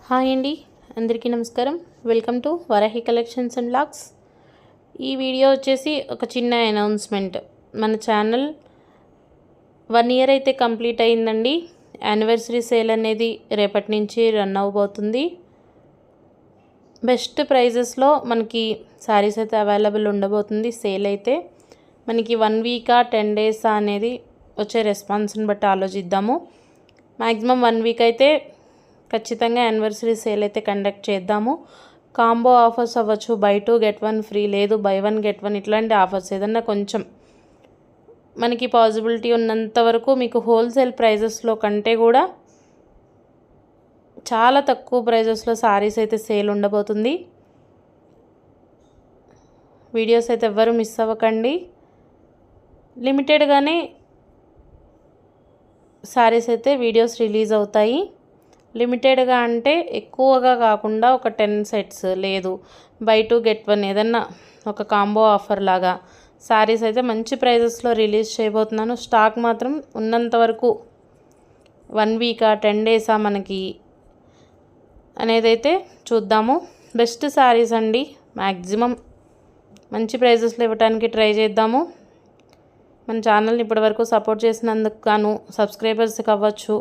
Hi అండి, అందరికీ నమస్కారం. Welcome to Varahi collections and vlogs. ఈ వీడియో వచ్చేసి ఒక చిన్న అనౌన్స్మెంట్. మన ఛానల్ 1 ఇయర్ అయితే కంప్లీట్ అయిందండి. యానివర్సరీ సేల్ అనేది రేపటి నుంచి రన్ అవబోతుంది. బెస్ట్ ప్రైజెస్లో మనకి శారీస్ అయితే అవైలబుల్ ఉండబోతుంది. సేల్ అయితే మనకి 1 వీకా 10 డేసా అనేది వచ్చే రెస్పాన్స్ని బట్టి ఆలోచిద్దాము. మ్యాక్సిమం 1 వీక్ అయితే ఖచ్చితంగా యానివర్సరీ సేల్ అయితే కండక్ట్ చేద్దాము. కాంబో ఆఫర్స్ అవ్వచ్చు, బై 2 గెట్ 1 ఫ్రీ, లేదు బై 1 గెట్ 1, ఇట్లాంటి ఆఫర్స్ ఏదన్నా కొంచెం మనకి పాసిబిలిటీ ఉన్నంత వరకు మీకు హోల్సేల్ ప్రైజెస్లో కంటే కూడా చాలా తక్కువ ప్రైజెస్లో సారీస్ అయితే సేల్ ఉండబోతుంది. వీడియోస్ అయితే ఎవ్వరూ మిస్ అవ్వకండి. లిమిటెడ్గానే సారీస్ అయితే వీడియోస్ రిలీజ్ అవుతాయి. లిమిటెడ్గా అంటే ఎక్కువగా కాకుండా ఒక 10 సెట్స్, లేదు బై 2 గెట్ 1 ఏదన్నా ఒక కాంబో ఆఫర్ లాగా సారీస్ అయితే మంచి ప్రైజెస్లో రిలీజ్ చేయబోతున్నాను. స్టాక్ మాత్రం ఉన్నంత వరకు 1 వీకా 10 డేసా మనకి అనేది అయితే చూద్దాము. బెస్ట్ సారీస్ అండి, మ్యాక్సిమం మంచి ప్రైజెస్లో ఇవ్వడానికి ట్రై చేద్దాము. మన ఛానల్ని ఇప్పటివరకు సపోర్ట్ చేసినందుకు గాను సబ్స్క్రైబర్స్కి అవ్వచ్చు,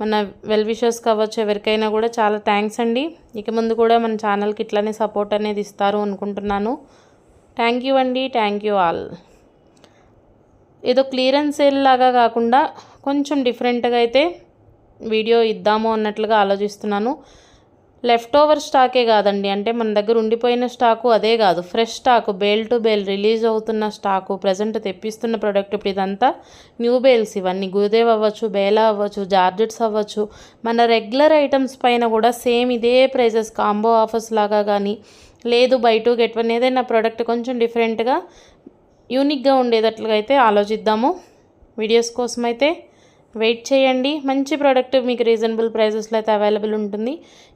మన వెల్ విషర్స్కి అవ్వచ్చు, ఎవరికైనా కూడా చాలా థ్యాంక్స్ అండి. ఇక ముందు కూడా మన ఛానల్కి ఇట్లానే సపోర్ట్ అనేది ఇస్తారు అనుకుంటున్నాను. థ్యాంక్ యూ అండి, థ్యాంక్ యూ ఆల్. ఏదో క్లియరెన్స్ సేల్ లాగా కాకుండా కొంచెం డిఫరెంట్గా అయితే వీడియో ఇద్దాము అన్నట్లుగా ఆలోచిస్తున్నాను. లెఫ్ట్ ఓవర్ స్టాకే కాదండి, అంటే మన దగ్గర ఉండిపోయిన స్టాకు అదే కాదు, fresh stock, bale to bale release అవుతున్న స్టాకు, ప్రజెంట్ తెప్పిస్తున్న ప్రోడక్ట్. ఇప్పుడు ఇదంతా న్యూ బేల్స్, ఇవన్నీ గురుదేవ్ అవ్వచ్చు, బేలా అవ్వచ్చు, జార్జెట్స్ అవ్వచ్చు. మన రెగ్యులర్ ఐటమ్స్ పైన కూడా సేమ్ ఇదే ప్రైజెస్ కాంబో ఆఫర్స్ లాగా కానీ, లేదు బై 2 గెట్ 1 ఏదైనా ప్రోడక్ట్ కొంచెం డిఫరెంట్గా యూనిక్గా ఉండేటట్లుగా అయితే ఆలోచిద్దాము. వీడియోస్ కోసం అయితే వెయిట్ చేయండి. మంచి ప్రోడక్ట్ మీకు రీజనబుల్ ప్రైజెస్లో అయితే అవైలబుల్ ఉంటుంది.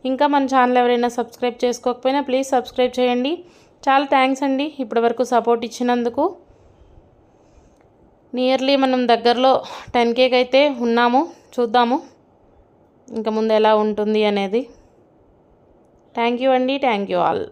ఇంకా మన ఛానల్ ఎవరైనా సబ్స్క్రైబ్ చేసుకోకపోయినా ప్లీజ్ సబ్స్క్రైబ్ చేయండి. చాలా థ్యాంక్స్ అండి ఇప్పటివరకు సపోర్ట్ ఇచ్చినందుకు. నియర్లీ మనం దగ్గరలో 10K అయితే ఉన్నాము. చూద్దాము ఇంకా ముందు ఎలా ఉంటుంది అనేది. థ్యాంక్ యూ అండి, థ్యాంక్ యూ ఆల్.